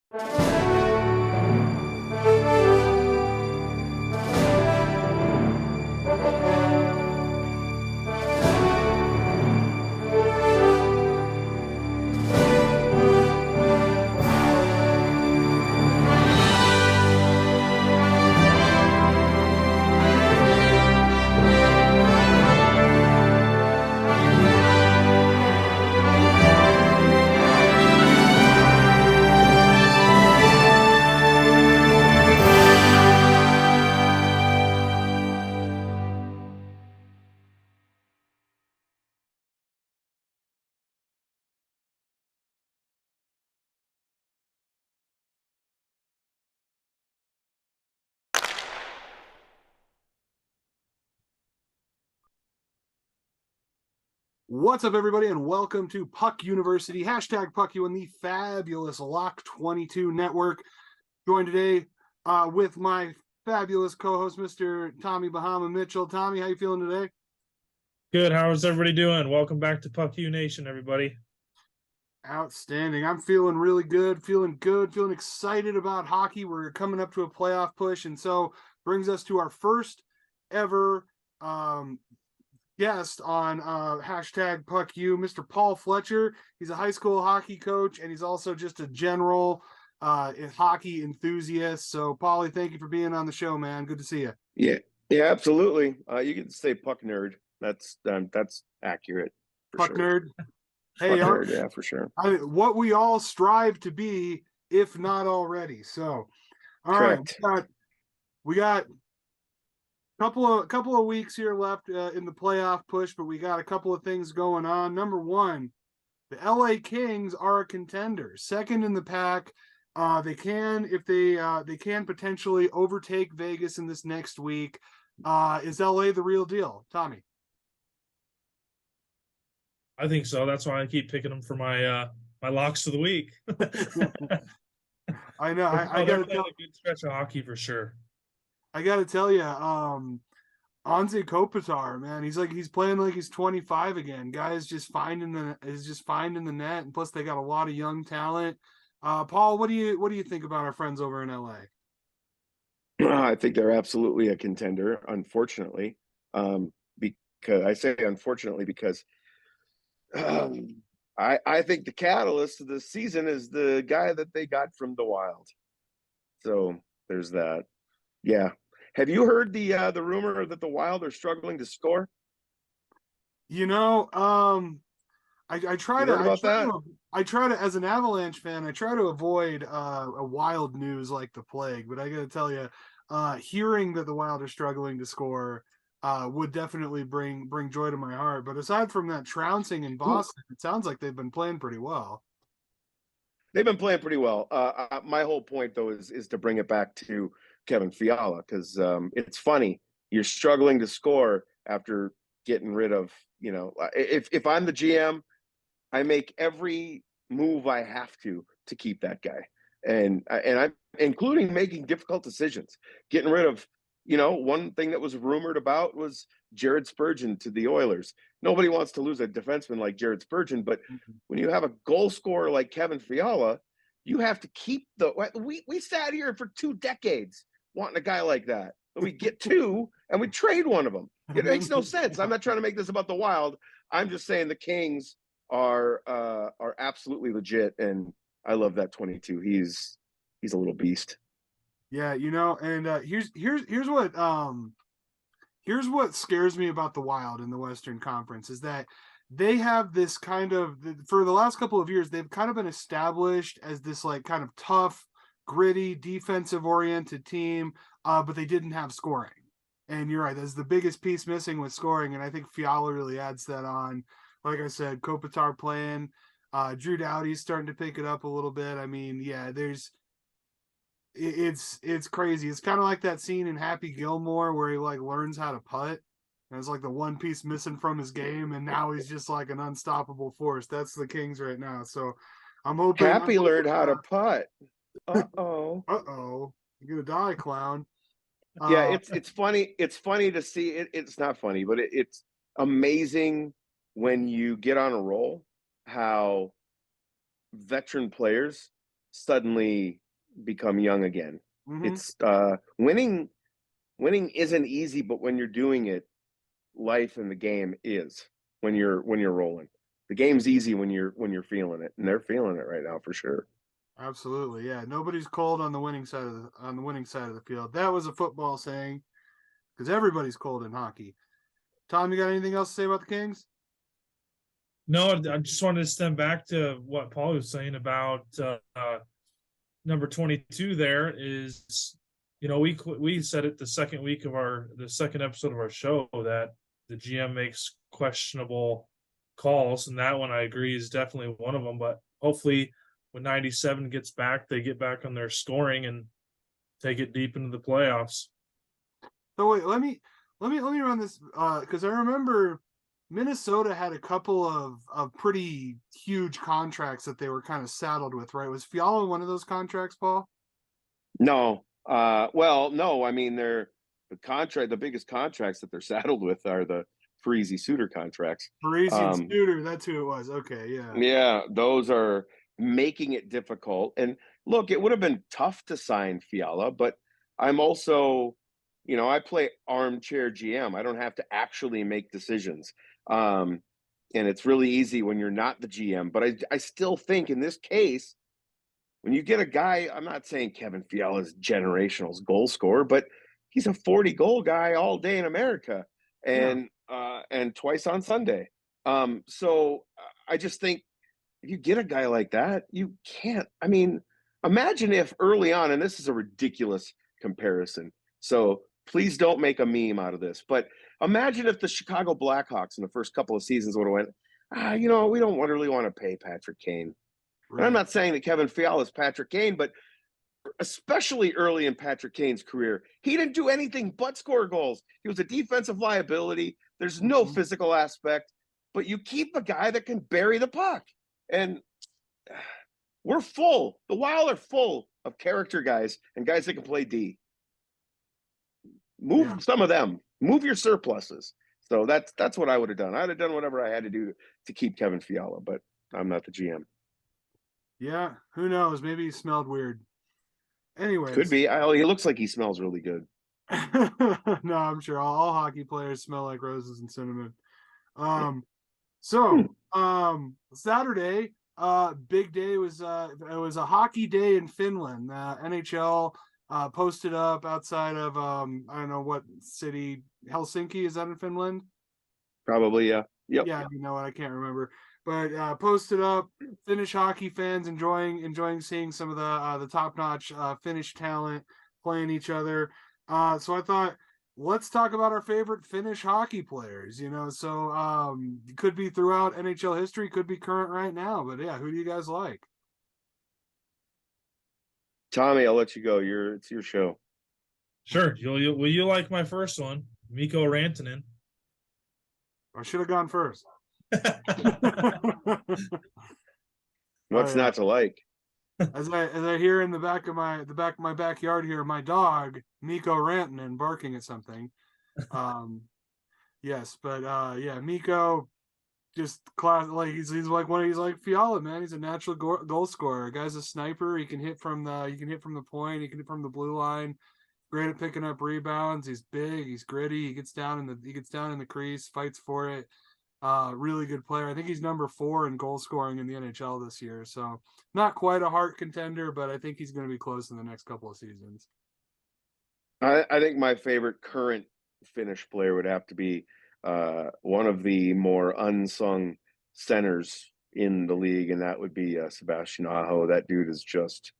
What's up, everybody, and welcome to Puck University, hashtag PuckU and the fabulous Lock 22 network. Joined today with my fabulous co-host, Mr. Tommy Bahama Mitchell. Tommy, how you feeling today? Good. How's everybody doing? Welcome back to Puck U Nation, everybody. Outstanding. I'm feeling really good, feeling excited about hockey. We're coming up to a playoff push, and so brings us to our first ever guest on hashtag PuckU, Mr. Paul Fletcher. He's a high school hockey coach, and he's also just a general hockey enthusiast. So, Paulie, thank you for being on the show, man. Good to see you. Yeah, absolutely. You can say puck nerd. That's accurate. Puck nerd. Hey, puck nerd, yeah, for sure. What we all strive to be, if not already. So, all Correct. right, we got couple of weeks here left in the playoff push, but we got a couple of things going on. Number one, the LA Kings are a contender, second in the pack. They can, if they can potentially overtake Vegas in this next week. Is LA the real deal, Tommy? I think so. That's why I keep picking them for my my locks of the week. I know. I got to tell a good stretch of hockey for sure. I got to tell you, Anze Kopitar, man, he's playing like he's 25 again. Guy is just finding the net, and plus they got a lot of young talent. Paul, what do you think about our friends over in LA? I think they're absolutely a contender, unfortunately. Because I say unfortunately because I think the catalyst of the season is the guy that they got from the Wild. So there's that. Yeah. Have you heard the rumor that the Wild are struggling to score? You know, I try to, as an Avalanche fan, I try to avoid a Wild news like the plague. But I got to tell you, hearing that the Wild are struggling to score would definitely bring joy to my heart. But aside from that trouncing in Boston, it sounds like they've been playing pretty well. They've been playing pretty well. My whole point, though, is to bring it back to Kevin Fiala, because it's funny. You're struggling to score after getting rid of, if I'm the GM, I make every move I have to keep that guy. And I'm including making difficult decisions, getting rid of, one thing that was rumored about was Jared Spurgeon to the Oilers. Nobody wants to lose a defenseman like Jared Spurgeon, but when you have a goal scorer like Kevin Fiala, you have to keep we sat here for 2 decades wanting a guy like that. We get 2 and we trade one of them. It makes no sense. I'm not trying to make this about the Wild. I'm just saying the Kings are absolutely legit, and I love that 22. He's a little beast. Yeah, and here's what scares me about the Wild in the Western Conference is that they have this kind of, for the last couple of years, they've kind of been established as this like kind of tough, gritty, defensive oriented team, but they didn't have scoring. And you're right, that's the biggest piece missing with scoring, and I think Fiala really adds that on. Like I said, Kopitar playing, Drew Doughty's starting to pick it up a little bit. I mean, yeah, it's crazy. It's kind of like that scene in Happy Gilmore where he like learns how to putt. And it's like the one piece missing from his game, and now he's just like an unstoppable force. That's the Kings right now. So I'm hoping Happy learned how to putt. Uh-oh. You're gonna die, clown. Yeah, it's funny. It's funny to see it. It's not funny, but it's amazing when you get on a roll how veteran players suddenly become young again. Mm-hmm. It's winning isn't easy, but when you're doing it, life in the game is when you're rolling. The game's easy when you're feeling it, and they're feeling it right now for sure. Absolutely, yeah. Nobody's cold on the winning side of the field. That was a football saying, because everybody's cold in hockey. Tom, you got anything else to say about the Kings? No, I just wanted to stem back to what Paul was saying about number 22. There is, we said it the second episode of our show that the GM makes questionable calls, and that one I agree is definitely one of them. But hopefully, when 97 gets back, they get back on their scoring and take it deep into the playoffs. So wait, let me run this because I remember Minnesota had a couple of pretty huge contracts that they were kind of saddled with, right? Was Fiala one of those contracts, Paul? No, well, no. I mean, the biggest contracts that they're saddled with are the Parisi Suter contracts. Parisi and Um, Studer, that's who it was. Okay, yeah. yeah, those are making it difficult. And look, it would have been tough to sign Fiala, but I'm also, I play armchair GM. I don't have to actually make decisions. Um, and it's really easy when you're not the GM. But I still think in this case, when you get a guy, I'm not saying Kevin Fiala is generational goal scorer, but he's a 40 goal guy all day in America Yeah. and twice on Sunday. So I just think if you get a guy like that, you can't. I mean, imagine if early on, and this is a ridiculous comparison. So please don't make a meme out of this. But imagine if the Chicago Blackhawks in the first couple of seasons would have went, we don't really want to pay Patrick Kane. And I'm Right. not saying that Kevin Fiala is Patrick Kane, but especially early in Patrick Kane's career, he didn't do anything but score goals. He was a defensive liability. There's no Mhm. physical aspect, but you keep a guy that can bury the puck. And we're full. The Wild are full of character guys and guys that can play D. Move Yeah. some of them. Move your surpluses. So that's what I would have done. I'd have done whatever I had to do to keep Kevin Fiala, but I'm not the GM. Yeah. Who knows? Maybe he smelled weird. Could Anyways. be. He looks like he smells really good. No, I'm sure all hockey players smell like roses and cinnamon. Um, Saturday, big day was it was a hockey day in Finland. NHL posted up outside of I don't know what city, Helsinki, is that in Finland? Probably, yeah. Yep. Yeah, you know what, I can't remember. But posted up Finnish hockey fans enjoying seeing some of the top-notch Finnish talent playing each other. So I thought, let's talk about our favorite Finnish hockey players. So it could be throughout NHL history, could be current right now. But yeah, who do you guys like? Tommy, I'll let you go. It's your show. Sure. Will you like my first one, Mikko Rantanen? I should have gone first. What's yeah. not to like? As I hear in the back of my backyard here, my dog Mikko Rantanen barking at something. Yes, but yeah, Mikko just class, like he's like Fiala, man. He's a natural goal scorer. Guy's a sniper. He can hit from the point. He can hit from the blue line. Great at picking up rebounds. He's big. He's gritty. He gets down in the crease. Fights for it. Really good player. I think he's number 4 in goal scoring in the NHL this year. So not quite a Hart contender, but I think he's going to be close in the next couple of seasons. I think my favorite current Finnish player would have to be one of the more unsung centers in the league, and that would be Sebastian Aho. That dude is just,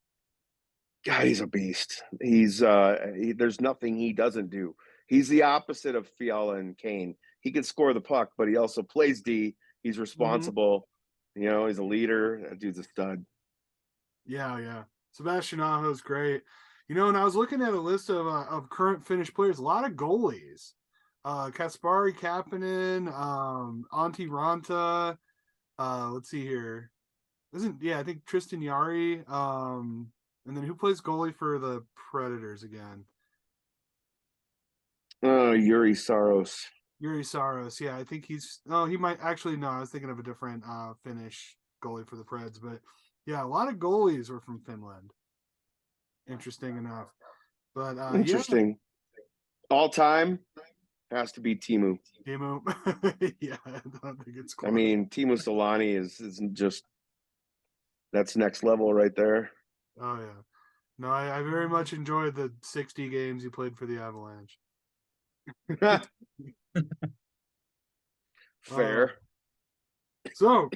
God, he's a beast. There's nothing he doesn't do. He's the opposite of Fiala and Kane. He can score the puck, but he also plays D. He's Mm-hmm. responsible. He's a leader. That dude's a stud. Yeah. Sebastian Aho is great. And I was looking at a list of current Finnish players, a lot of goalies. Kasperi Kapanen, Antti Ranta. Let's see here. I think Tristan Yari. And then who plays goalie for the Predators again? Yuri Saros. Yuri Saros. Yeah, I think he might actually, no, I was thinking of a different Finnish goalie for the Preds, but Yeah, a lot of goalies were from Finland. Interesting enough. But Interesting. All time has to be Timu. yeah, Teemu. Yeah, I don't think it's close. I mean, Timu Solani is just that's next level right there. Oh yeah. No, I very much enjoyed the 60 games you played for the Avalanche. Fair. So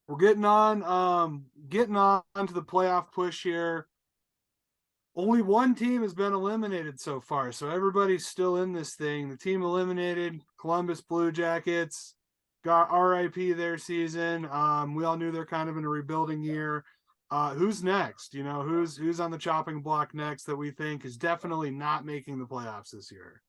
we're getting on to the playoff push here. Only one team has been eliminated so far, so everybody's still in this thing. The team eliminated, Columbus Blue Jackets, got RIP their season. We all knew they're kind of in a rebuilding year. Who's next? You know, who's on the chopping block next that we think is definitely not making the playoffs this year?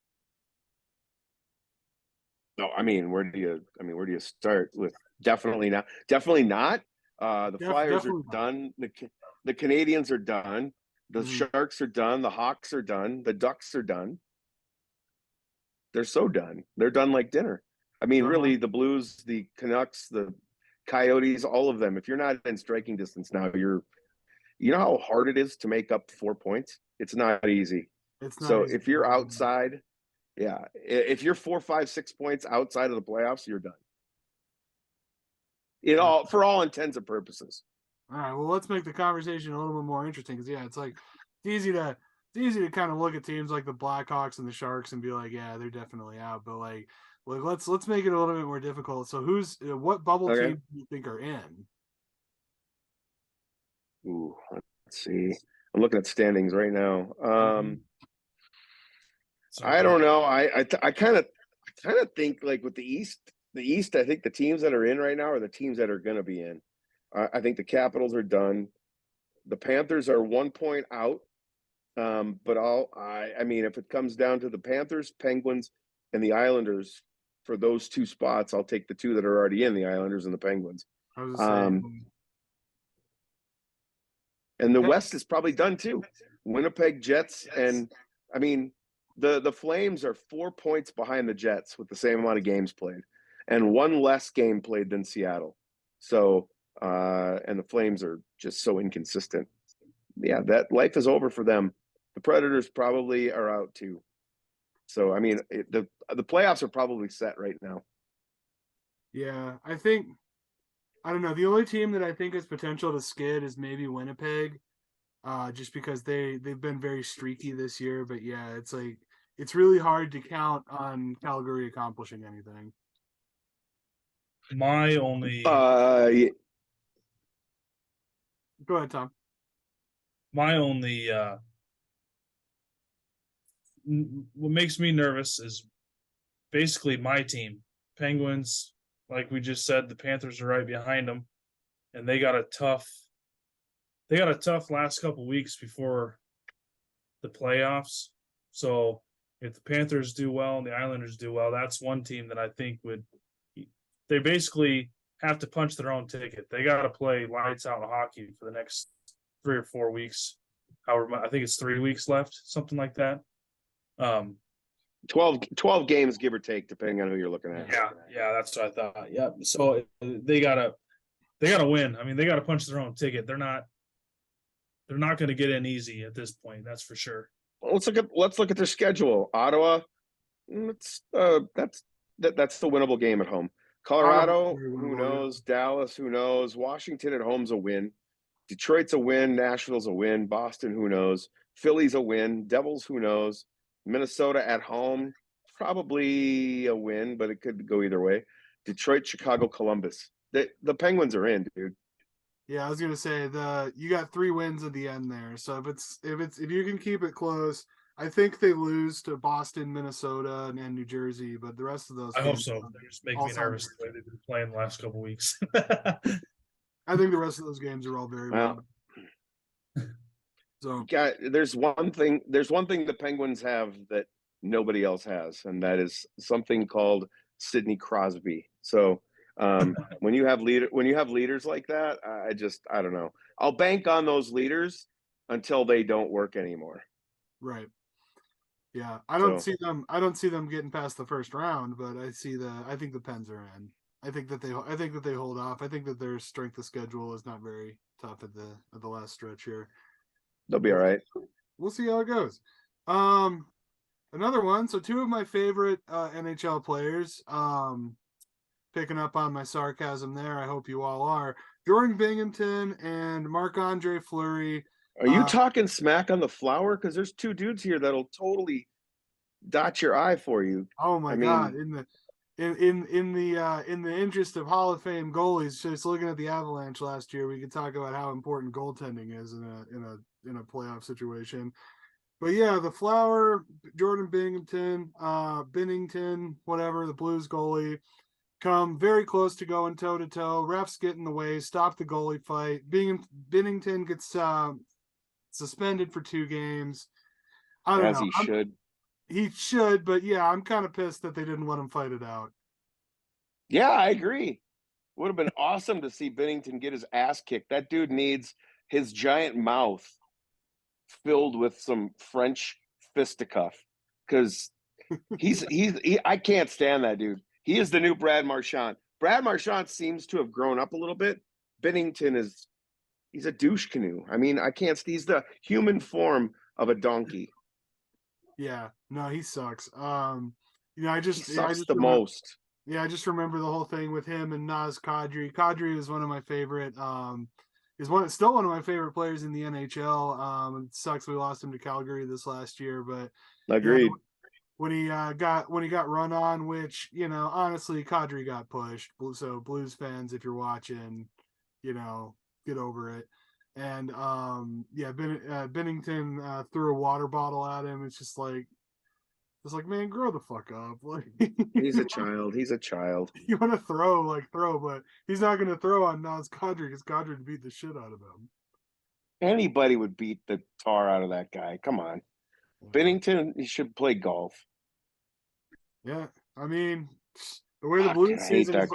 No, I mean, where do you start with? Definitely not. Definitely not. The Flyers are Definitely not. done. The Canadians are done. The Mhm. Sharks are done. The Hawks are done. The Ducks are done. They're so done. They're done like dinner. I mean, really, the Blues, the Canucks, the Coyotes, all of them. If you're not in striking distance now, you know how hard it is to make up 4 points? It's not easy. It's not So easy. if you're outside, yeah, if you're 4, 5, 6 points outside of the playoffs, you're done. For all intents and purposes. All right, well, let's make the conversation a little bit more interesting because yeah, it's easy to kind of look at teams like the Blackhawks and the Sharks and be like, yeah, they're definitely out. But let's make it a little bit more difficult. So what bubble Okay. teams do you think are in? Ooh, let's see. I'm looking at standings right now. I don't know. I kind of think like with the East, I think the teams that are in right now are the teams that are going to be in. I think the Capitals are done. The Panthers are 1 point out. But I mean, if it comes down to the Panthers, Penguins, and the Islanders for those two spots, I'll take the two that are already in, the Islanders and the Penguins. I was just saying, And the West is probably done too. Winnipeg Jets, and I mean, the Flames are 4 points behind the Jets with the same amount of games played, and one less game played than Seattle. So, and the Flames are just so inconsistent. Yeah, that life is over for them. The Predators probably are out too. So, I mean, the playoffs are probably set right now. yeah, I don't know. The only team that I think has potential to skid is maybe Winnipeg, just because they've been very streaky this year. But yeah, it's really hard to count on Calgary accomplishing anything. My only Go ahead, Tom. my only what makes me nervous is basically my team, Penguins. Like we just said, the Panthers are right behind them, and they got a tough last couple weeks before the playoffs. So if the Panthers do well and the Islanders do well, that's one team that I think they basically have to punch their own ticket. They got to play lights out hockey for the next 3 or 4 weeks. However, I think it's 3 weeks left, something like that. 12 games, give or take, depending on who you're looking at. Yeah, that's what I thought. Yeah, so they gotta win. I mean, they gotta punch their own ticket. They're not going to get in easy at this point. That's for sure. Let's look at their schedule. Ottawa, that's the winnable game at home. Colorado, who knows? Dallas, who knows? Washington at home's a win. Detroit's a win. Nashville's a win. Boston, who knows? Philly's a win. Devils, who knows? Minnesota at home, probably a win, but it could go either way. Detroit, Chicago, Columbus. The Penguins are in, dude. Yeah, I was gonna say you got 3 wins at the end there. So if you can keep it close, I think they lose to Boston, Minnesota, and New Jersey, but the rest of those I hope so. They're just making me nervous the way they've been playing the last couple weeks. I think the rest of those games are all very well. So there's one thing the Penguins have that nobody else has, and that is something called Sidney Crosby. So when you have leaders like that, I don't know. I'll bank on those leaders until they don't work anymore. Right. Yeah, I don't see them getting past the first round, but I think the Pens are in. I think that they hold off. I think that their strength of schedule is not very tough at the last stretch here. They'll be all right. We'll see how it goes. Another one. So two of my favorite NHL players. Picking up on my sarcasm there. I hope you all are. Jordan Binghamton and Marc-Andre Fleury. Are you talking smack on the Flower? Because there's two dudes here that'll totally dot your eye for you. Oh my God! In the interest of Hall of Fame goalies, just looking at the Avalanche last year, we could talk about how important goaltending is in a playoff situation. But yeah, the Flower, Jordan Binnington, whatever, the Blues goalie, come very close to going toe to toe. Refs get in the way, stop the goalie fight. Binnington gets suspended for 2 games. I don't know. He should, but yeah, I'm kind of pissed that they didn't let him fight it out. Yeah, I agree. Would have been awesome to see Binnington get his ass kicked. That dude needs his giant mouth filled with some French fisticuff because I can't stand that dude. He is the new Brad Marchand. Brad Marchand seems to have grown up a little bit. Binnington he's a douche canoe. I mean, he's the human form of a donkey. Yeah, no, he sucks. He sucks the most. Yeah, I just remember the whole thing with him and Naz Kadri. Kadri is one of my favorite. Still one of my favorite players in the NHL. It sucks we lost him to Calgary this last year, but agreed. When he got run on, which honestly, Kadri got pushed. So Blues fans, if you're watching, get over it. And Binnington threw a water bottle at him. It's like, man, grow the fuck up. Like, he's a child. He's a child. You want to throw, but he's not going to throw on Naz Kadri because Kadri beat the shit out of him. Anybody would beat the tar out of that guy. Come on. Binnington, he should play golf. Yeah. I mean, the way the Blues season is,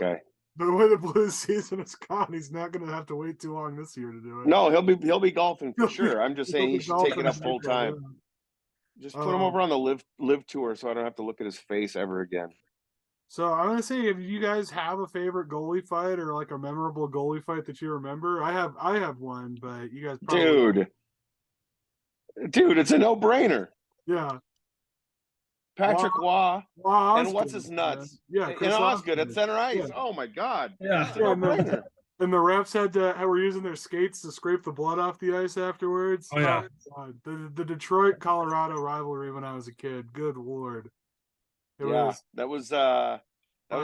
the way the Blues season is gone, he's not going to have to wait too long this year to do it. No, he'll be golfing for sure. I'm just saying he should take it up full time. Just put him over on the live tour so I don't have to look at his face ever again. So I'm gonna say, if you guys have a favorite goalie fight or like a memorable goalie fight that you remember, I have one, but you guys probably Dude, it's a no-brainer. Yeah. Patrick Waugh and what's his nuts? Yeah, and Osgood at center ice. Yeah. Oh my God. Yeah. No-brainer. And the refs were using their skates to scrape the blood off the ice afterwards. Oh yeah. The Detroit Colorado rivalry when I was a kid. Good Lord. That was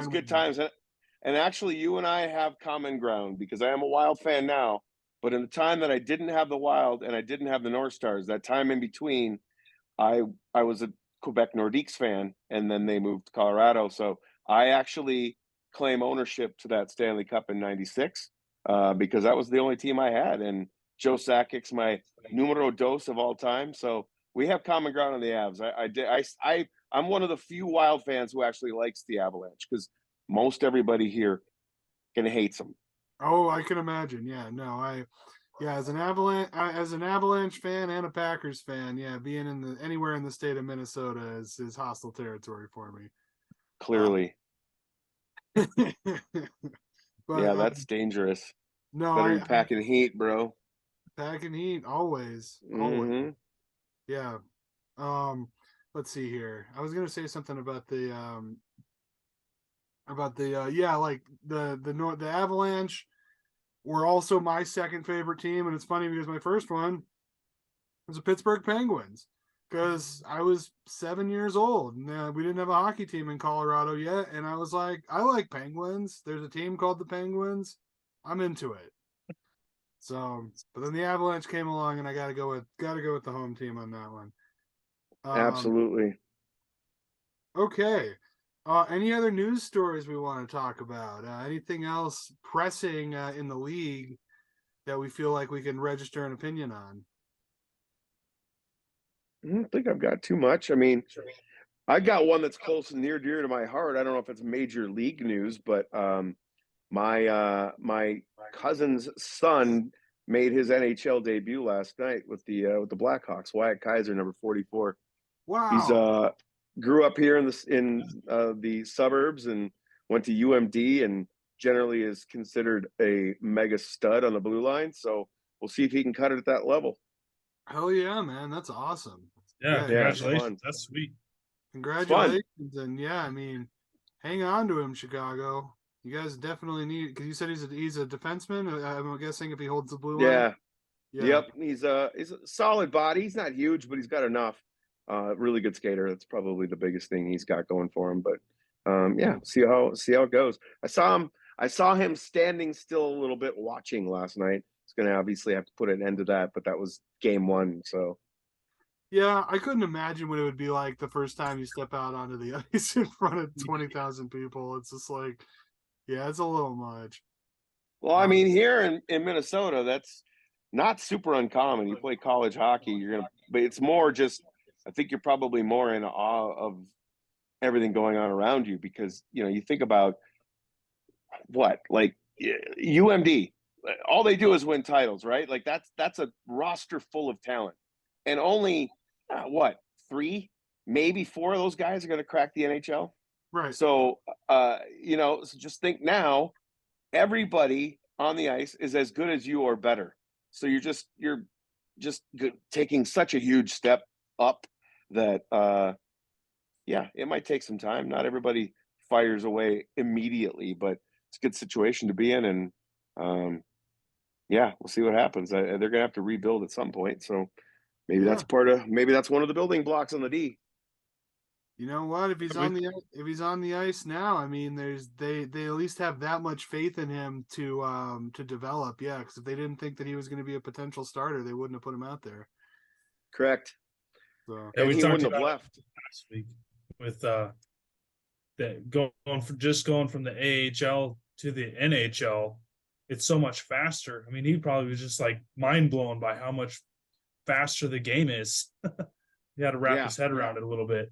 good times. And actually, you and I have common ground because I am a Wild fan now. But in the time that I didn't have the Wild and I didn't have the North Stars, that time in between, I was a Quebec Nordiques fan, and then they moved to Colorado. So I actually claim ownership to that Stanley Cup in '96 because that was the only team I had. And Joe Sakic's my numero dos of all time. So we have common ground on the Avs. I'm one of the few Wild fans who actually likes the Avalanche because most everybody here kind of hates them. Oh, I can imagine. Yeah, no, as an Avalanche fan and a Packers fan, yeah, being anywhere in the state of Minnesota is hostile territory for me. Clearly. But, yeah, that's dangerous. No, better be packing heat, bro. Packing heat, always. Mm-hmm. Yeah. Let's see here. I was gonna say something about the the Avalanche were also my second favorite team, and it's funny because my first one was the Pittsburgh Penguins because I was 7 years old and we didn't have a hockey team in Colorado yet, and I was like, I like Penguins. There's a team called the Penguins. I'm into it. So, but then the Avalanche came along, and I gotta go with the home team on that one. Absolutely. Okay. Any other news stories we want to talk about? Anything else pressing in the league that we feel like we can register an opinion on? I don't think I've got too much. I mean, I got one that's close and near dear to my heart. I don't know if it's major league news, but my cousin's son made his NHL debut last night with the Blackhawks. Wyatt Kaiser, number 44. Wow. He's grew up here in the suburbs and went to UMD, and generally is considered a mega stud on the blue line. So we'll see if he can cut it at that level. Hell yeah, man. That's awesome. Yeah, Yeah, it's congratulations. fun. That's sweet. Congratulations. And yeah, I mean, hang on to him, Chicago. You guys definitely need, because you said he's a defenseman. I'm guessing if he holds the blue line. Yeah. Yeah. Yep. He's a solid body. He's not huge, but he's got enough. Really good skater. That's probably the biggest thing he's got going for him. But yeah, see how it goes. I saw him standing still a little bit watching last night. He's gonna obviously have to put an end to that, but that was game one. So Yeah, I couldn't imagine what it would be like the first time you step out onto the ice in front of 20,000 people. It's just like, yeah, it's a little much. well, I mean, here in Minnesota, that's not super uncommon. You play college hockey, but it's more just, I think you're probably more in awe of everything going on around you because, you think about what, like UMD, all they do is win titles, right? Like that's a roster full of talent, and only what, 3, maybe 4 of those guys are going to crack the NHL. Right. So, so just think now, everybody on the ice is as good as you or better. So you're just taking such a huge step up that, yeah, it might take some time. Not everybody fires away immediately, but it's a good situation to be in. And yeah, we'll see what happens. They're going to have to rebuild at some point. So maybe that's one of the building blocks on the D. You know what? If he's on the ice now, I mean, they at least have that much faith in him to develop. Yeah, because if they didn't think that he was going to be a potential starter, they wouldn't have put him out there. Correct. So, Yeah, and we he talked wouldn't have about left last week with that going from the AHL to the NHL. It's so much faster. I mean, he probably was just like mind blown by how much faster the game is. He had to wrap his head around it a little bit.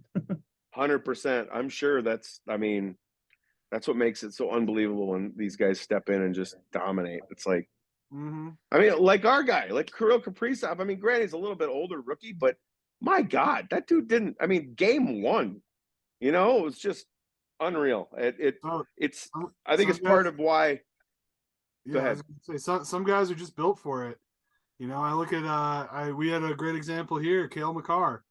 100%. I'm sure that's what makes it so unbelievable when these guys step in and just dominate. It's like, I mean, like our guy, like Kirill Kaprizov. I mean, granted, he's a little bit older rookie, but my God, that dude didn't. I mean, game 1, it was just unreal. I think it's part of why. Yeah, I was gonna say some guys are just built for it. I look at we had a great example here, Cale Makar.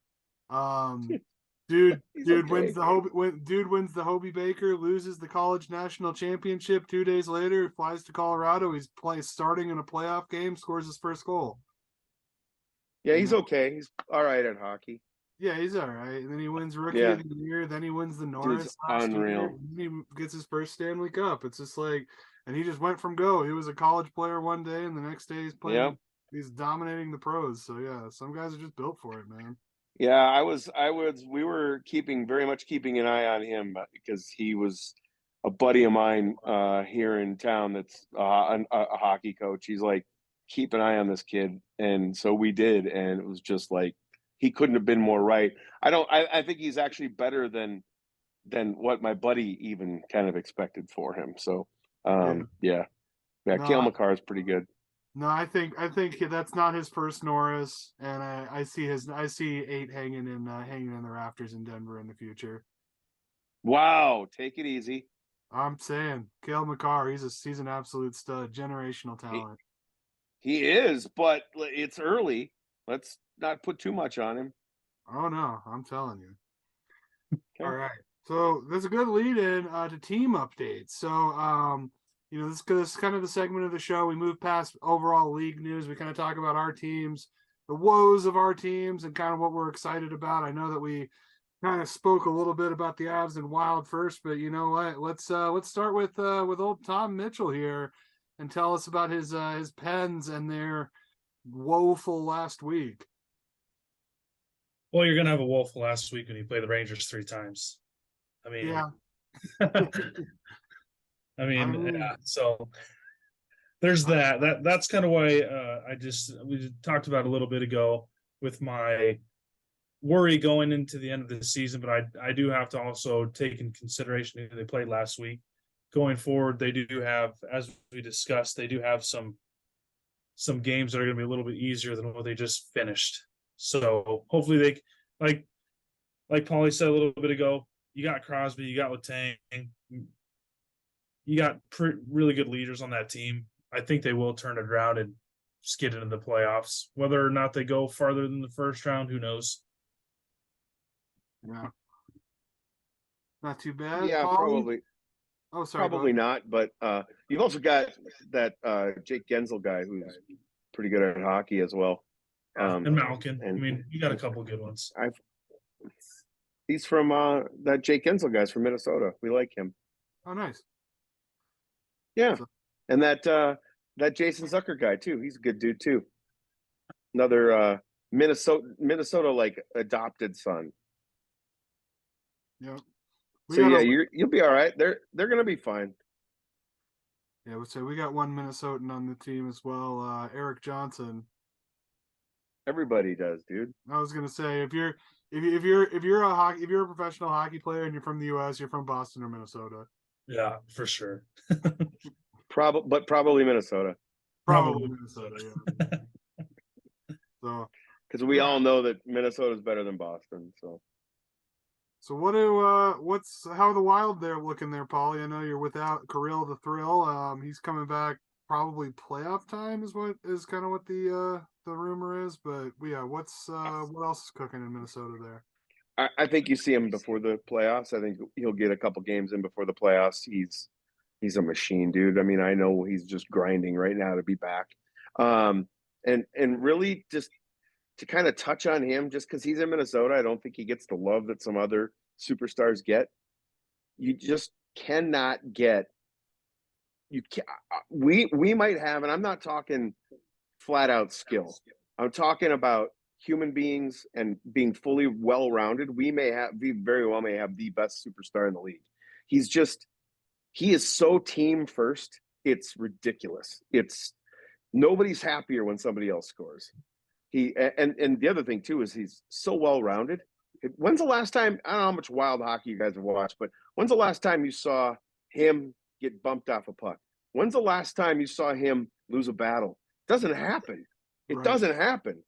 Dude wins the Hobie Baker, loses the college national championship 2 days later, flies to Colorado. He's starting in a playoff game, scores his first goal. Yeah, he's okay. He's all right at hockey. Yeah, he's all right. And then he wins Rookie of the Year. Then he wins the Norris last year. He gets his first Stanley Cup. It's just like, and he just went from go. He was a college player one day, and the next day he's playing. Yep. He's dominating the pros. So yeah, some guys are just built for it, man. Yeah, we were very much keeping an eye on him because he was a buddy of mine here in town that's a hockey coach. He's like, keep an eye on this kid. And so we did. And it was just like, he couldn't have been more right. I think he's actually better than what my buddy even kind of expected for him. So, yeah. Cale Makar is pretty good. No, I think that's not his first Norris, and I see 8 hanging in the rafters in Denver in the future. Wow, take it easy. I'm saying Cale Makar, he's an absolute stud, generational talent. He is, but it's early. Let's not put too much on him. Oh no, I'm telling you. Okay. All right, so there's a good lead in to team updates. So this is kind of the segment of the show. We move past overall league news. We kind of talk about our teams, the woes of our teams, and kind of what we're excited about. I know that we kind of spoke a little bit about the Avs and Wild first, but you know what? Let's start with old Tom Mitchell here and tell us about his Pens and their woeful last week. Well, you're gonna have a woeful last week when you play the Rangers 3 times. I mean, yeah. Yeah, so there's that. That's kind of why we talked about a little bit ago with my worry going into the end of the season, but I do have to also take in consideration who they played last week. Going forward, they do have, as we discussed, they do have some games that are going to be a little bit easier than what they just finished. So hopefully they, like Paulie said a little bit ago, you got Crosby, you got Letang. you got really good leaders on that team. I think they will turn it around and just get into the playoffs. Whether or not they go farther than the first round, who knows? Yeah. Not too bad. Yeah, Paulie? Oh, sorry. probably not. But you've also got that Jake Gensel guy who's pretty good at hockey as well. And Malkin. and- I mean, you got a couple good ones. He's from that Jake Gensel guy's from Minnesota. We like him. Oh, nice. Yeah, So- and that Jason Zucker guy too. He's a good dude too. Another Minnesota like adopted son. Yep. So yeah, you'll be all right. They're gonna be fine. Yeah, we got one Minnesotan on the team as well, Eric Johnson. Everybody does, dude. I was gonna say if you're a professional hockey player and you're from the U.S., you're from Boston or Minnesota. Yeah, for sure. Probably Minnesota. Probably Minnesota. Yeah. So because we all know that Minnesota is better than Boston. So how are the Wild there looking there, Paulie? I know you're without Kirill the Thrill. He's coming back probably playoff time is kind of what the rumor is. But yeah, what else is cooking in Minnesota there? I think you see him before the playoffs. I think he'll get a couple games in before the playoffs. He's a machine, dude. I mean, I know he's just grinding right now to be back. And really just to kind of touch on him, just because he's in Minnesota, I don't think he gets the love that some other superstars get. You just cannot get. We might have, and I'm not talking flat out skill. I'm talking about human beings and being fully well-rounded. We very well may have the best superstar in the league. He is so team first. It's ridiculous. Nobody's happier when somebody else scores. And the other thing too is he's so well-rounded. When's the last time, I don't know how much Wild hockey you guys have watched, but when's the last time you saw him get bumped off a puck? When's the last time you saw him lose a battle? It doesn't happen. It doesn't happen.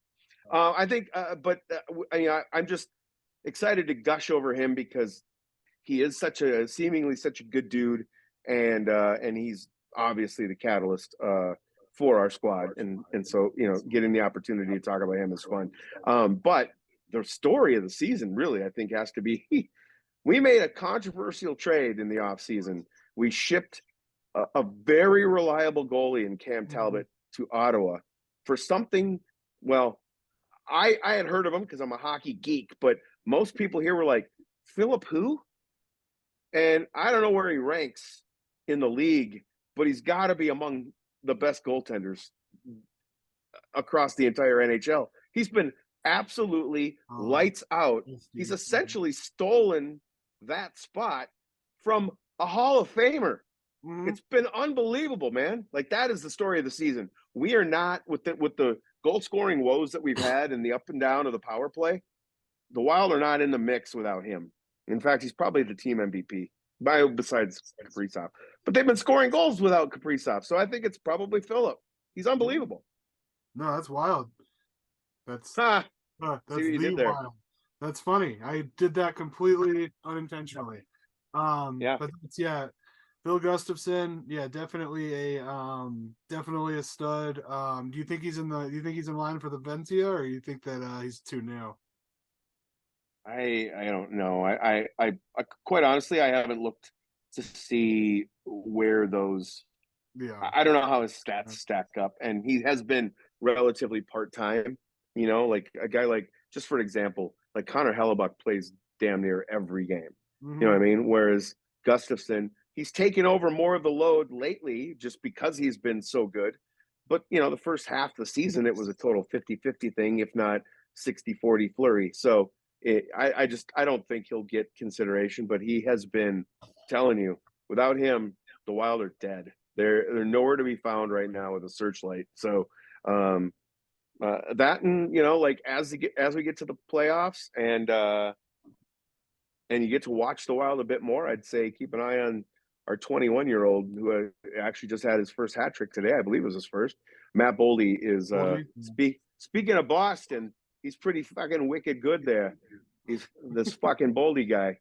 I think, I'm just excited to gush over him because he is seemingly such a good dude, and he's obviously the catalyst for our squad, and so getting the opportunity to talk about him is fun. But the story of the season really, I think, has to be we made a controversial trade in the offseason. We shipped a very reliable goalie in Cam Talbot to Ottawa for something. Well, I had heard of him because I'm a hockey geek, but most people here were like, Philip who? And I don't know where he ranks in the league, but he's got to be among the best goaltenders across the entire NHL. He's been absolutely lights out. He's essentially stolen that spot from a Hall of Famer. Mm-hmm. It's been unbelievable, man. Like, that is the story of the season. We are not, with the goal scoring woes that we've had and the up and down of the power play, the Wild are not in the mix without him. In fact, he's probably the team MVP besides Kaprizov. But they've been scoring goals without Kaprizov, so I think it's probably Philip. He's unbelievable. No, that's wild. That's wild. That's funny. I did that completely unintentionally. But Phil Gustafson, definitely a stud. Do you think he's in line for the Vencia, or you think that he's too new? I don't know. I quite honestly, I haven't looked to see where those. Yeah, I don't know how his stats stack up, and he has been relatively part-time. Like a guy like, just for an example, like Connor Hellebuck plays damn near every game. Mm-hmm. You know what I mean? Whereas Gustafson, he's taken over more of the load lately just because he's been so good. But the first half of the season, it was a total 50-50 thing, if not 60-40 Fleury. So I don't think he'll get consideration, but he has been telling you, without him, the Wild are dead. They're nowhere to be found right now with a searchlight. So that, and like as we get to the playoffs and you get to watch the Wild a bit more, I'd say keep an eye on our 21-year-old who actually just had his first hat trick today. I believe it was his first. Matt Boldy is speaking of Boston. He's pretty fucking wicked good there. He's this fucking Boldy guy.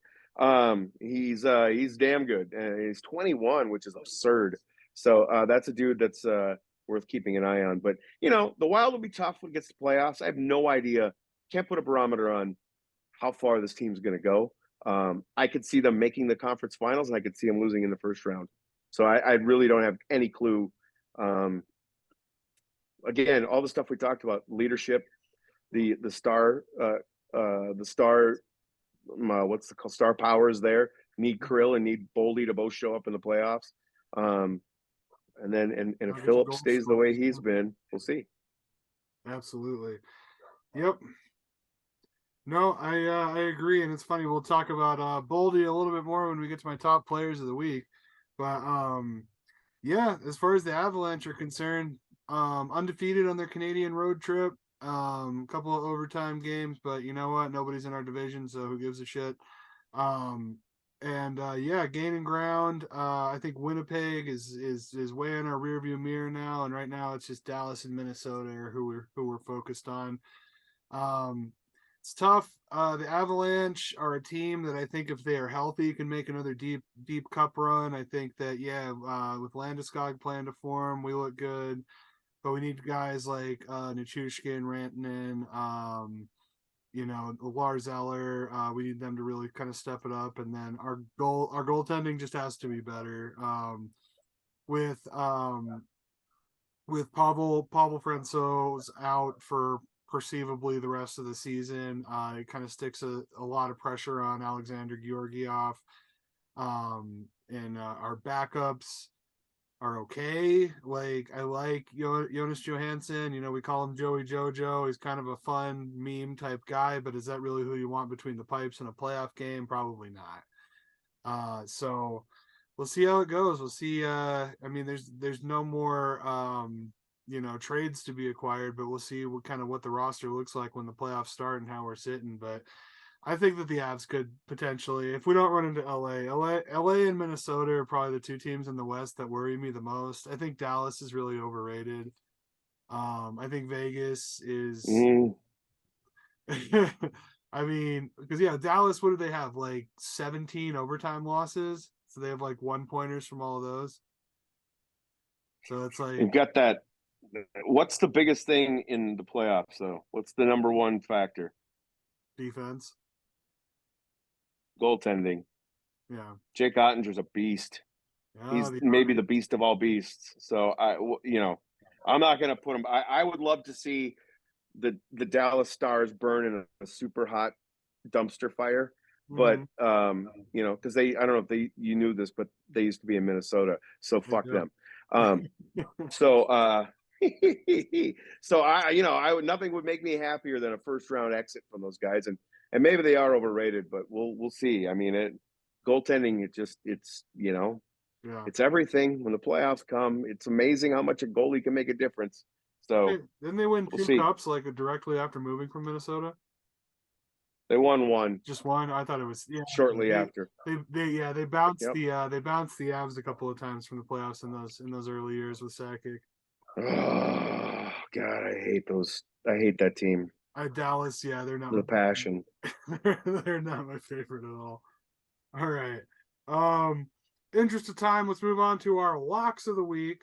He's damn good. He's 21, which is absurd. So that's a dude that's worth keeping an eye on. But the Wild will be tough when it gets to playoffs. I have no idea. Can't put a barometer on how far this team's going to go. I could see them making the conference finals, and I could see them losing in the first round. So I really don't have any clue. Again, all the stuff we talked about, leadership, the star what's the called star powers there. Need Krill and need Boldy to both show up in the playoffs. And if Phillips stays the way he's been, we'll see. Absolutely. Yep. No, I agree, and it's funny. We'll talk about Boldy a little bit more when we get to my top players of the week. But yeah, as far as the Avalanche are concerned, undefeated on their Canadian road trip. Couple of overtime games, but you know what? Nobody's in our division, so who gives a shit? Yeah, gaining ground. I think Winnipeg is way in our rearview mirror now, and right now it's just Dallas and Minnesota who we're focused on. It's tough. The Avalanche are a team that I think if they are healthy can make another deep cup run. I think that with Landeskog playing to form, we look good. But we need guys like Nichushkin, Rantanen, Lars Eller. We need them to really kind of step it up, and then our goaltending just has to be better. With Pavel Francouz out for perceivably the rest of the season, it kind of sticks a lot of pressure on Alexander Georgiev. And our backups are okay. Like I like Jonas Johansson. We call him Joey Jojo. He's kind of a fun meme type guy, but is that really who you want between the pipes in a playoff game? Probably not. So we'll see how it goes. We'll see. There's no more trades to be acquired, but we'll see what the roster looks like when the playoffs start and how we're sitting. But I think that the Avs could potentially, if we don't run into LA and Minnesota are probably the two teams in the West that worry me the most. I think Dallas is really overrated. I think Vegas is. Because Dallas, what do they have? Like 17 overtime losses, so they have like 1-pointers from all of those. So it's like you've got that. What's the biggest thing in the playoffs, though? What's the number one factor? Defense. Goaltending. Yeah. Jake Ottinger's a beast. He's maybe the beast of all beasts. So I'm not going to put him. I would love to see the Dallas Stars burn in a super hot dumpster fire, but because I don't know if you knew this, but they used to be in Minnesota, so fuck them. So nothing would make me happier than a first round exit from those guys, and maybe they are overrated, but we'll see. I mean, goaltending, it's everything. When the playoffs come, it's amazing how much a goalie can make a difference. So didn't they win two cups like directly after moving from Minnesota? They won one. Just one. I thought it was shortly after. They bounced the Avs a couple of times from the playoffs in those early years with Sakic. Oh God, I hate those. I hate that team. Dallas, they're not the passion. They're not my favorite at all. All right. Interest of time, let's move on to our locks of the week.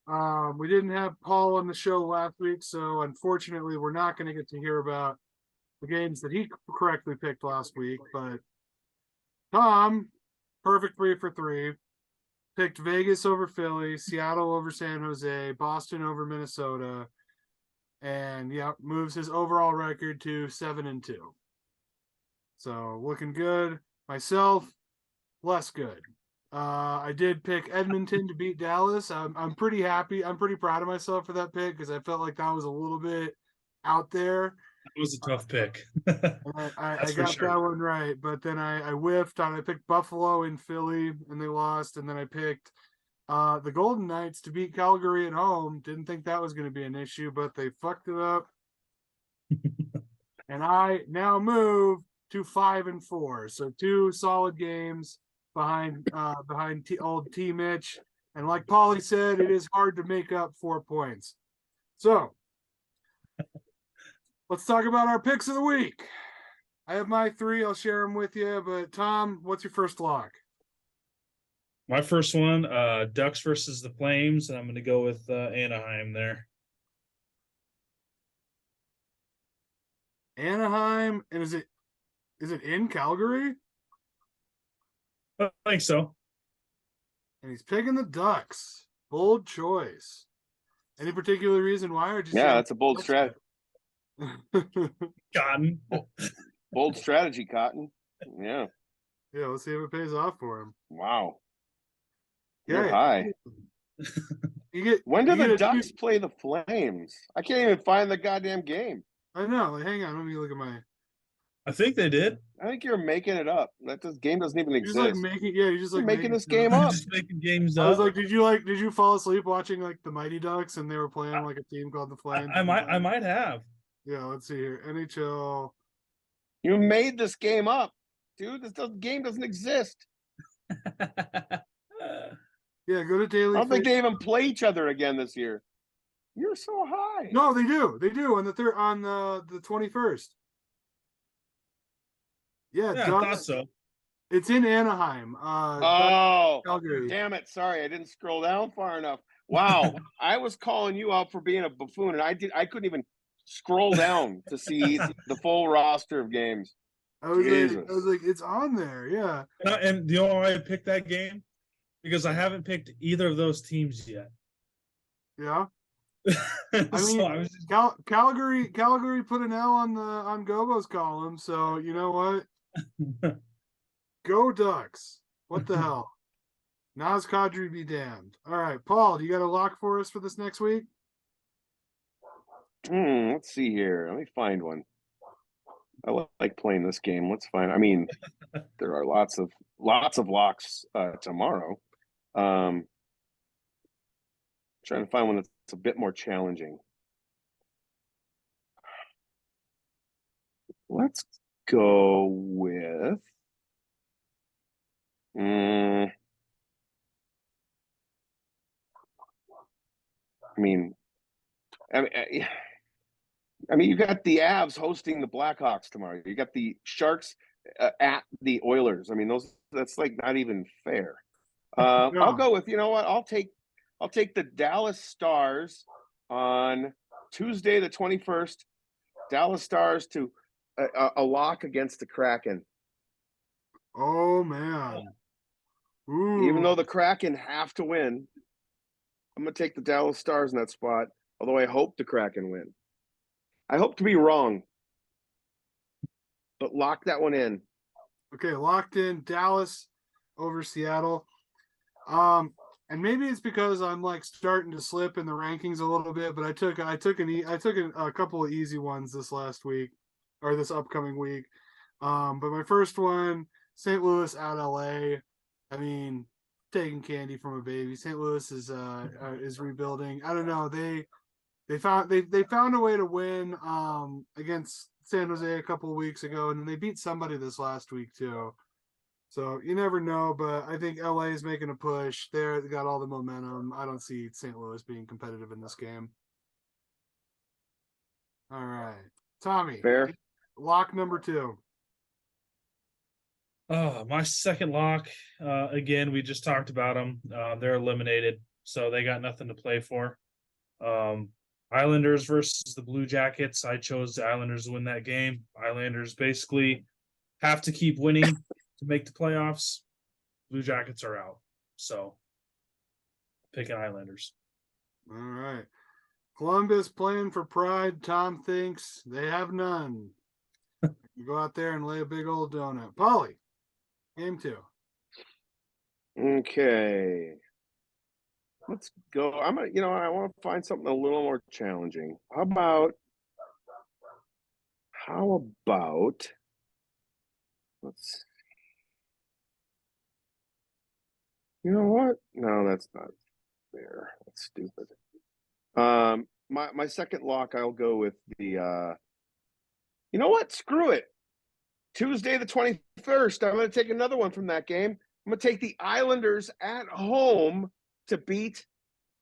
We didn't have Paul on the show last week, so unfortunately we're not going to get to hear about the games that he correctly picked last week. But Tom, perfect 3 for 3, picked Vegas over Philly, Seattle over San Jose, Boston over Minnesota, and moves his overall record to 7-2. So looking good. Myself, less good. I did pick Edmonton to beat Dallas. I'm pretty happy. I'm pretty proud of myself for that pick because I felt like that was a little bit out there. It was a tough pick. I got that one right, but then I whiffed on. I picked Buffalo in Philly and they lost, and then I picked the Golden Knights to beat Calgary at home. Didn't think that was going to be an issue, but they fucked it up. And I now move to 5-4. So 2 solid games behind old T Mitch. And like Paulie said, it is hard to make up 4 points. So let's talk about our picks of the week. I have my three. I'll share them with you. But Tom, what's your first lock? My first one, Ducks versus the Flames, and I'm going to go with Anaheim there. Anaheim, and is it in Calgary? I think so. And he's picking the Ducks. Bold choice. Any particular reason why? Or just Yeah, that's a bold strategy. Cotton. Bold strategy, Cotton. Yeah. Yeah, let's see if it pays off for him. Wow. You're Yeah. high. When do you the get Ducks play the Flames? I can't even find the goddamn game. I know. Hang on. Let me look at my. I think they did. I think you're making it up. This game doesn't even You're exist. just like making. Yeah, you're just You're like making this stuff. game up. Just making games I was up. like, did you fall asleep watching like the Mighty Ducks and they were playing like a team called the Flames? I might have. Yeah, let's see here. NHL. You made this game up, dude. Game doesn't exist. Yeah, go to Daily. I don't think they even play each other again this year. You're so high. No, they do. They do on the third on the 21st. Yeah, I thought so. It's in Anaheim. Calgary. Damn it! Sorry, I didn't scroll down far enough. Wow, I was calling you out for being a buffoon, and I couldn't even scroll down to see the full roster of games. I was like, it's on there. Yeah. And you know why I picked that game? Because I haven't picked either of those teams yet. Yeah. I mean, Calgary put an L on GOBO's column, so you know what? Go Ducks! What the hell? Nas Kadri be damned. All right, Paul, do you got a lock for us for this next week? Let's see here. Let me find one. I like playing this game. Let's find. I mean, there are lots of locks tomorrow. Trying to find one that's a bit more challenging. Let's go with. I mean, you got the Avs hosting the Blackhawks tomorrow. You got the Sharks at the Oilers. I mean, that's like not even fair. No. I'll go with, you know what? I'll take the Dallas Stars on Tuesday the 21st. Dallas Stars to a lock against the Kraken. Oh man. Ooh. Even though the Kraken have to win, I'm going to take the Dallas Stars in that spot, although I hope the Kraken win. I hope to be wrong, but lock that one in. Okay, locked in Dallas over Seattle. And maybe it's because I'm like starting to slip in the rankings a little bit, but I took a couple of easy ones this last week or this upcoming week. But my first one, St. Louis at LA. I mean, taking candy from a baby. St. Louis is rebuilding. I don't know. They found a way to win against San Jose a couple of weeks ago, and then they beat somebody this last week too. So you never know, but I think LA is making a push. They got all the momentum. I don't see St. Louis being competitive in this game. All right, Tommy. Fair. Lock number 2. My second lock. Again, we just talked about them. They're eliminated, so they got nothing to play for. Islanders versus the Blue Jackets. I chose the Islanders to win that game. Islanders basically have to keep winning to make the playoffs. Blue Jackets are out. So picking Islanders. All right. Columbus playing for pride. Tom thinks they have none. You go out there and lay a big old donut. Paulie, game 2. Okay. Let's go. I want to find something a little more challenging. How about let's you know what? No, that's not fair. That's stupid. My second lock, I'll go with the you know what? Screw it. Tuesday the 21st. I'm going to take another one from that game. I'm going to take the Islanders at home to beat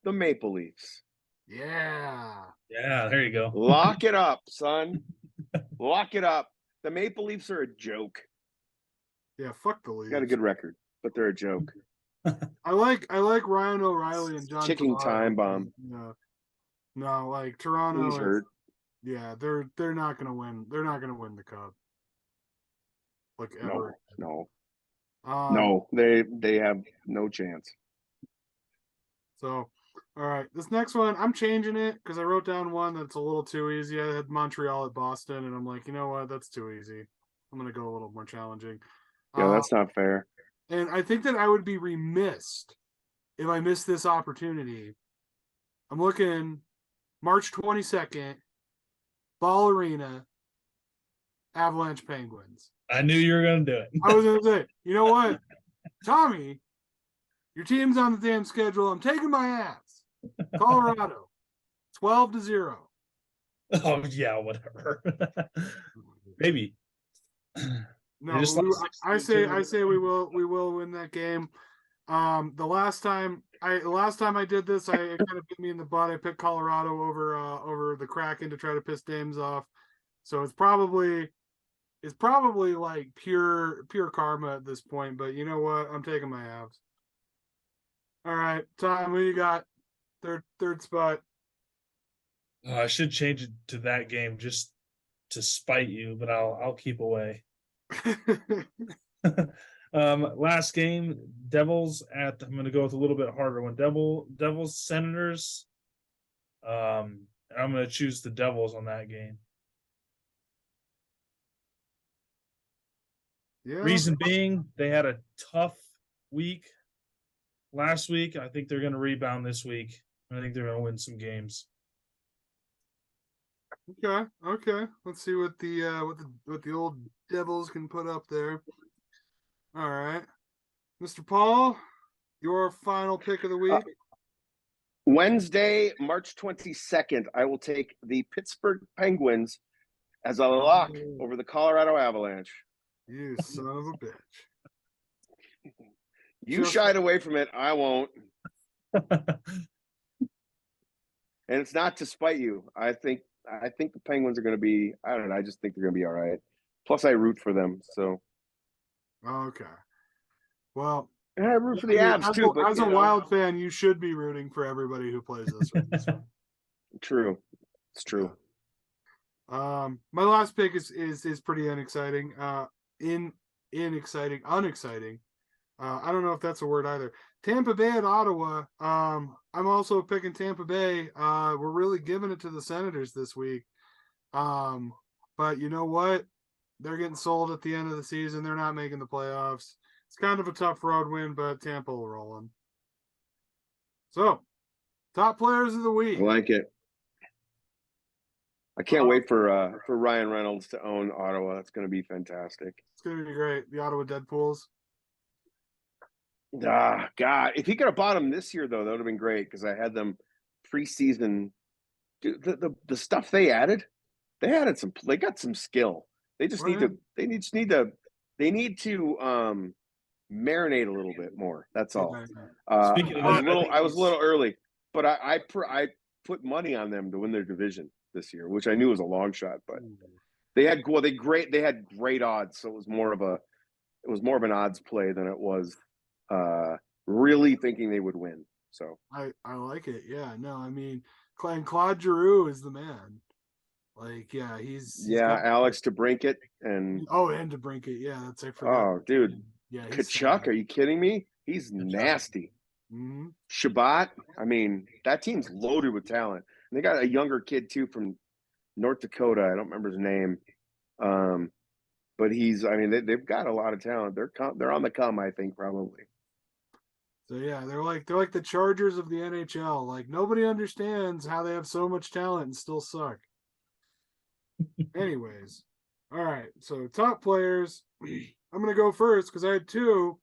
the Maple Leafs. Yeah. Yeah, there you go. Lock it up, son. Lock it up. The Maple Leafs are a joke. Yeah, fuck the Leafs. Got a good record, but they're a joke. I like Ryan O'Reilly and John Ticking Tavares. time bomb. Yeah. No, like Toronto. He's hurt. Yeah, they're not gonna win. They're not gonna win the cup. Like ever. No. They have no chance. So, all right, this next one I'm changing it because I wrote down one that's a little too easy. I had Montreal at Boston, and I'm like, you know what, that's too easy. I'm gonna go a little more challenging. Yeah, that's not fair. And I think that I would be remiss if I missed this opportunity. I'm looking March 22nd, Ball Arena, Avalanche Penguins. I knew you were going to do it. I was going to say, you know what, Tommy, your team's on the damn schedule. I'm taking my ass. Colorado, 12-0. Oh yeah, whatever. Maybe. No, I say we will win that game. The last time I did this, it kind of bit me in the butt. I picked Colorado over the Kraken to try to piss Dames off. So it's probably like pure karma at this point. But you know what? I'm taking my Avs. All right, Tom, who you got? Third spot. I should change it to that game just to spite you, but I'll keep away. Last game, Devils at. I'm going to go with a little bit harder one. Devils Senators. I'm going to choose the Devils on that game. Yeah. Reason being, they had a tough week last week. I think they're going to rebound this week. I think they're going to win some games. Okay. Let's see what the old Devils can put up there. All right, Mr. Paul, your final pick of the week. Wednesday, March 22nd, I will take the Pittsburgh Penguins as a lock over the Colorado Avalanche. You son of a bitch. You shied away from it. I won't. And it's not to spite you. I think the Penguins are going to be, I don't know, I just think they're going to be all right. Plus, I root for them, so. Okay. Well, and I root for the Avs, too. But, as a Wild fan, you should be rooting for everybody who plays this. True. It's true. My last pick is pretty unexciting. Unexciting. I don't know if that's a word either. Tampa Bay at Ottawa. I'm also picking Tampa Bay. We're really giving it to the Senators this week. But you know what? They're getting sold at the end of the season. They're not making the playoffs. It's kind of a tough road win, but Tampa will roll them. So, top players of the week. I like it. I can't wait for Ryan Reynolds to own Ottawa. That's going to be fantastic. It's going to be great. The Ottawa Deadpools. God. If he could have bought them this year, though, that would have been great because I had them preseason. Dude, the stuff they added, they got some skill. They just need to marinate a little bit more. That's all. I was a little early, but I put money on them to win their division this year, which I knew was a long shot, but they had great odds. So it was more of an odds play than it was really thinking they would win. So I like it. Yeah, no, I mean, Claude Giroux is the man. Like, yeah, he's Alex DeBrincat and DeBrincat. Yeah, that's it for oh, that. dude. Yeah, Kachuk, are you kidding me? He's nasty. Mm-hmm. Shabbat, I mean, that team's loaded with talent. And they got a younger kid too from North Dakota. I don't remember his name, but they've got a lot of talent. They're on the come, I think, probably. So yeah, they're like the Chargers of the NHL. Like nobody understands how they have so much talent and still suck. Anyways, all right. So top players. I'm gonna go first because I had two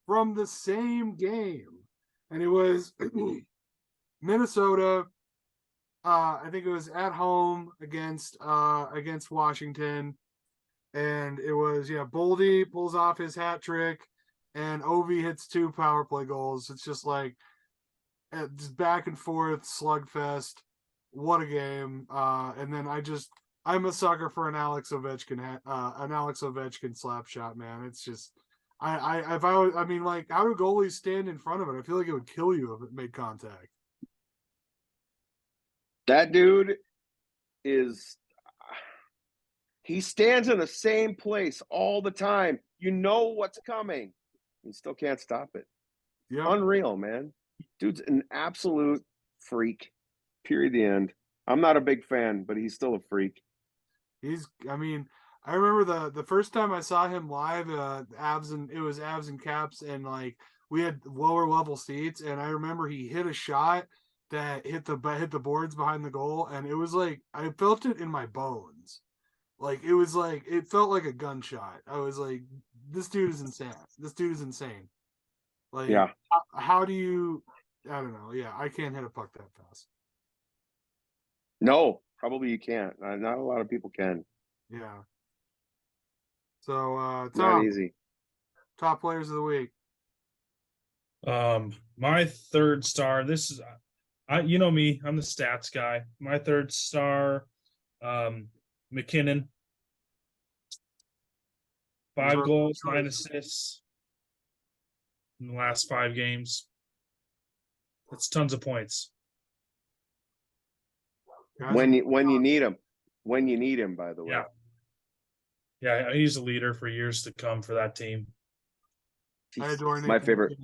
from the same game, and it was Minnesota. I think it was at home against Washington, and it was Boldy pulls off his hat trick, and Ovi hits 2 power play goals. It's just like just back and forth slugfest. What a game! And then I I'm a sucker for an Alex Ovechkin slap shot, man. It's just if I was, I mean, like, how do goalies stand in front of it? I feel like it would kill you if it made contact. That dude is he stands in the same place all the time. You know what's coming. You still can't stop it. Yeah, Unreal, man. Dude's an absolute freak. Period. The end. I'm not a big fan, but he's still a freak. I mean, I remember the first time I saw him live, it was Avs and Caps, and like we had lower level seats, and I remember he hit a shot that hit the boards behind the goal, and it was like I felt it in my bones. Like it felt like a gunshot. I was like, this dude is insane. This dude is insane. Like, Yeah. how do you? I don't know. Yeah, I can't hit a puck that fast. No, probably you can't. Not a lot of people can. Yeah. So, Not Tom, easy. top players of the week. My third star. This is, you know me. I'm the stats guy. My third star, McKinnon. 5 goals, 9 assists in the last 5 games. That's tons of points. When you need him. When you need him, by the way. Yeah. Yeah, he's a leader for years to come for that team. I adore my favorite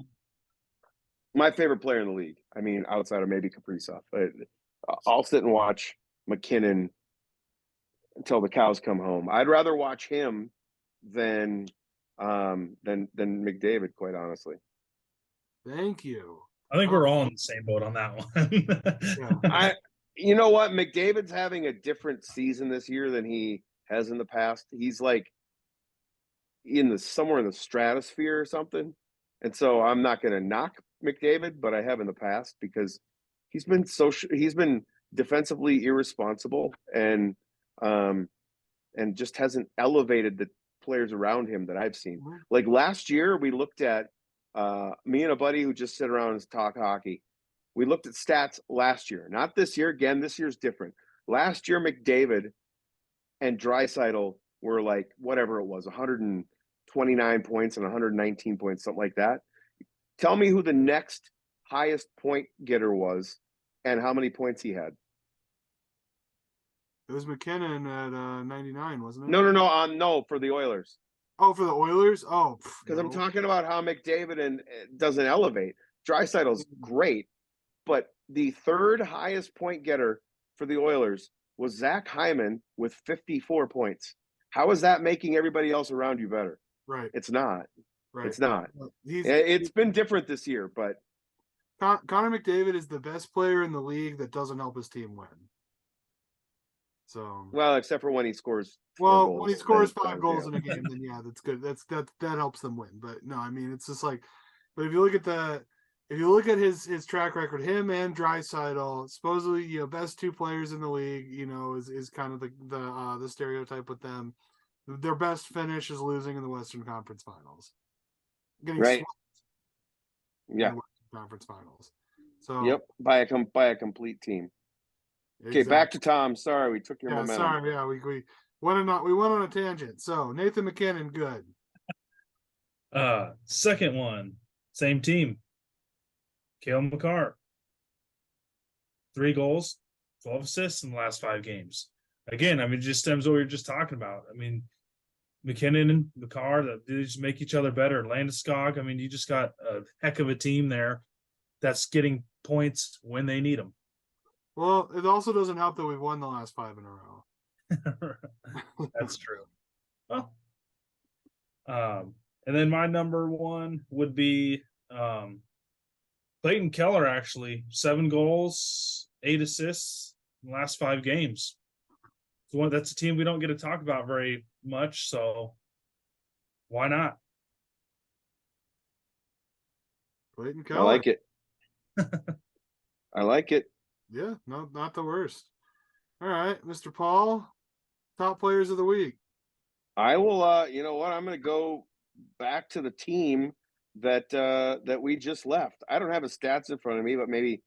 player in the league. I mean, outside of maybe Kaprizov. I'll sit and watch McKinnon until the cows come home. I'd rather watch him than McDavid, quite honestly. Thank you. I think we're all in the same boat on that one. Yeah. You know what? McDavid's having a different season this year than he has in the past. He's like somewhere in the stratosphere or something. And so I'm not going to knock McDavid, but I have in the past because he's been defensively irresponsible and just hasn't elevated the players around him that I've seen. Mm-hmm. Like last year, we looked at me and a buddy who just sit around and talk hockey. We looked at stats last year, not this year. Again, this year's different. Last year, McDavid and Draisaitl were like whatever it was, 129 points and 119 points, something like that. Tell me who the next highest point getter was and how many points he had. It was McKinnon at 99, wasn't it? No, for the Oilers. Oh, for the Oilers? Oh, because I'm talking about how McDavid doesn't elevate. Draisaitl's great, but the third highest point getter for the Oilers was Zach Hyman with 54 points. How is that making everybody else around you better? Right. It's not. Right. It's not. It's been different this year, but Connor McDavid is the best player in the league that doesn't help his team win. So well, except for when he scores. When he scores 5 goals in a game, then yeah, that's good. That helps them win. But no, I mean, it's just like, but if you look at his track record, him and Draisaitl, supposedly best 2 players in the league, is kind of the stereotype with them. Their best finish is losing in the Western Conference Finals, getting right. Yeah, in the Western Conference Finals. So yep, by a complete team. Okay, exactly. Back to Tom. Sorry, we took your momentum. Sorry, yeah, we went on a tangent. So Nathan McKinnon, good. Second one, same team. Cale Makar. 3 goals, 12 assists in the last 5 games. Again, I mean, it just stems what we were just talking about. I mean, McKinnon and Makar, they just make each other better. Landeskog, I mean, you just got a heck of a team there that's getting points when they need them. Well, it also doesn't help that we've won the last 5 in a row. That's true. Well, and then my number 1 would be Clayton Keller, actually. 7 goals, 8 assists in the last 5 games. So that's a team we don't get to talk about very much, so why not? Clayton Keller. I like it. I like it. Yeah, no, not the worst. All right, Mr. Paul, top players of the week. I will. You know what? I'm going to go back to the team that we just left. I don't have his stats in front of me, but maybe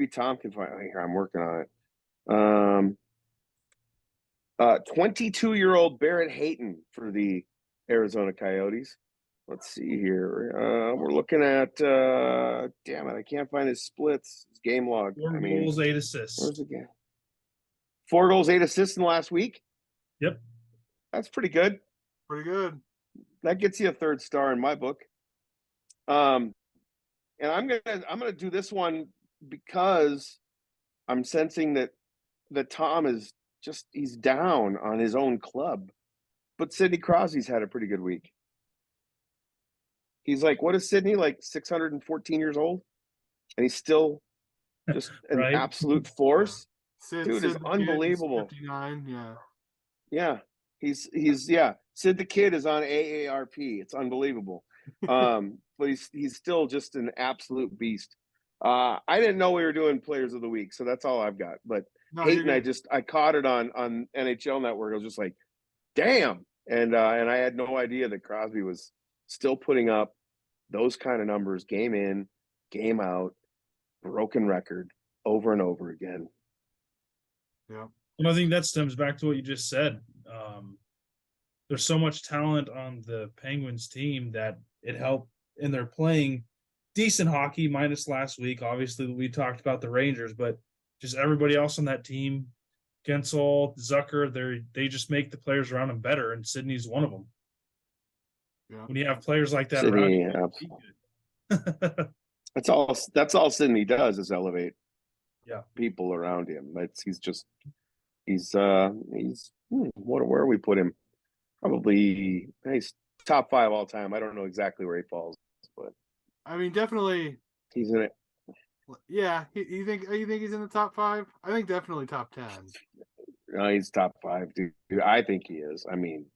Tom can find. Here, I'm working on it. 22-year-old Barrett Hayton for the Arizona Coyotes. Let's see here. We're looking at damn it, I can't find his splits, his game log. 4 goals, 8 assists. Where's the game? 4 goals, 8 assists in the last week. Yep. That's pretty good. Pretty good. That gets you a 3rd star in my book. And I'm gonna do this one because I'm sensing that Tom is he's down on his own club. But Sidney Crosby's had a pretty good week. He's like, what is Sidney, like 614 years old? And he's still just an Right. absolute force. Sid, Dude, Sid is the Kid unbelievable. 59, yeah. Yeah. He's Sid the Kid is on AARP. It's unbelievable. But he's still just an absolute beast. I didn't know we were doing players of the week, so that's all I've got. But No, Hayden, you're good. I caught it on NHL Network. I was just like, damn. And I had no idea that Crosby was still putting up those kind of numbers game in, game out, broken record over and over again. Yeah. And I think that stems back to what you just said. There's so much talent on the Penguins team that it helped, and they're playing decent hockey, minus last week. Obviously, we talked about the Rangers, but just everybody else on that team, Gensel, Zucker, they just make the players around them better, and Sydney's one of them. Yeah. When you have players like that Sidney, around you, that's all Sidney does is elevate people around him. Where we put him? Probably he's top 5 all time. I don't know exactly where he falls, but I mean, definitely. he's in it. Yeah. You think he's in the top 5? I think definitely top 10. No, he's top 5, dude. I think he is. I mean,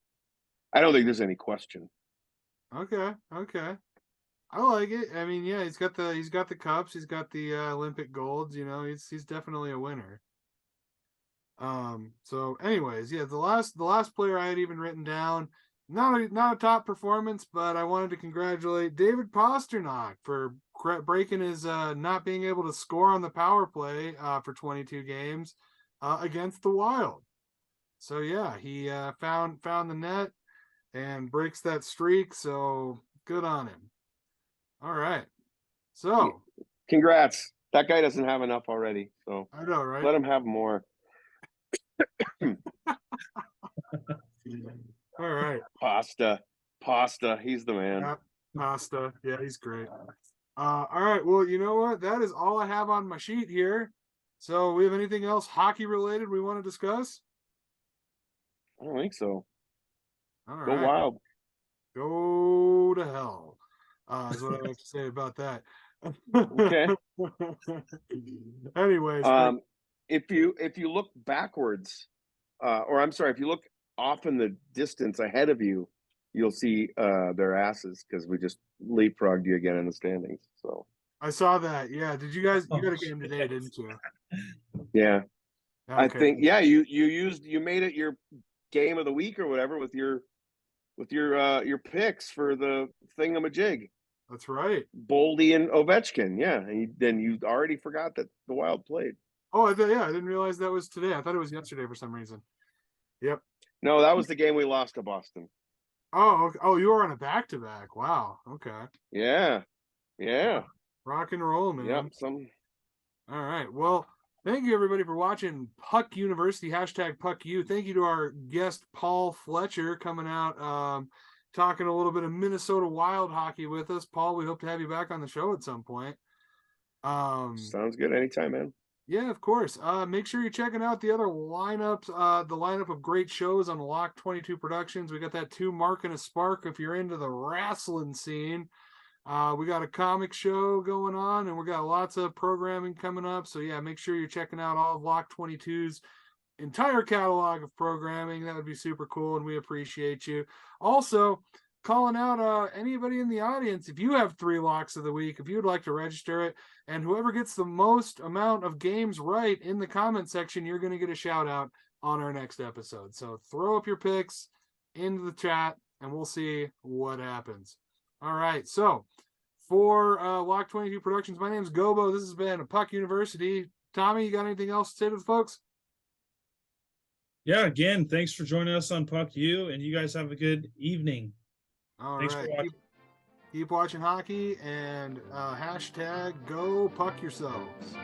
I don't think there's any question. Okay. I like it. I mean, yeah, he's got the cups, he's got the Olympic golds, he's definitely a winner. So anyways, yeah, the last player I had even written down, not a top performance, but I wanted to congratulate David Pastrnak for breaking his not being able to score on the power play for 22 games against the Wild. So yeah, he found the net and breaks that streak, so good on him. All right. So congrats. That guy doesn't have enough already, so I know, right? let him have more. All right. Pasta. He's the man. Yeah, Pasta. Yeah, he's great. All right. Well, you know what? That is all I have on my sheet here. So, we have anything else hockey related we want to discuss? I don't think so. All Go right. Wild. Go to hell. Is what I like to say about that. Okay. Anyways, if you look backwards, if you look off in the distance ahead of you, you'll see their asses because we just leapfrogged you again in the standings. So I saw that. Yeah. Did you guys? You got a game today, didn't you? yeah, Okay. I think you made it your game of the week or whatever with your picks for the thingamajig. That's right. Boldy and Ovechkin, yeah, and then you already forgot that the Wild played. Oh, I didn't realize that was today. I thought it was yesterday for some reason. Yep. No, that was the game we lost to Boston. Oh, okay. Oh, you were on a back-to-back. Wow. Okay. Yeah. Rock and roll, man. Yep. All right. Well, thank you everybody for watching Puck University, #PuckU. Thank you to our guest Paul Fletcher coming out, talking a little bit of Minnesota Wild hockey with us. Paul, we hope to have you back on the show at some point. Sounds good. Anytime, man. Yeah, of course. Make sure you're checking out the other lineups, the lineup of great shows on Lock 22 Productions. We got that 2 Mark and a Spark if you're into the wrestling scene. We got a comic show going on, and we got lots of programming coming up. So yeah, make sure you're checking out all of Lock 22's entire catalog of programming. That would be super cool, and we appreciate you. Also, calling out anybody in the audience, if you have 3 locks of the week, if you would like to register it, and whoever gets the most amount of games right in the comment section, you're going to get a shout out on our next episode. So throw up your picks into the chat and we'll see what happens. All right. So for Lock 22 Productions, my name is Gobo. This has been Puck University. Tommy, you got anything else to say to the folks? Yeah, again, thanks for joining us on Puck U, and you guys have a good evening. All Thanks for right. watching. Keep watching hockey and hashtag go puck yourselves.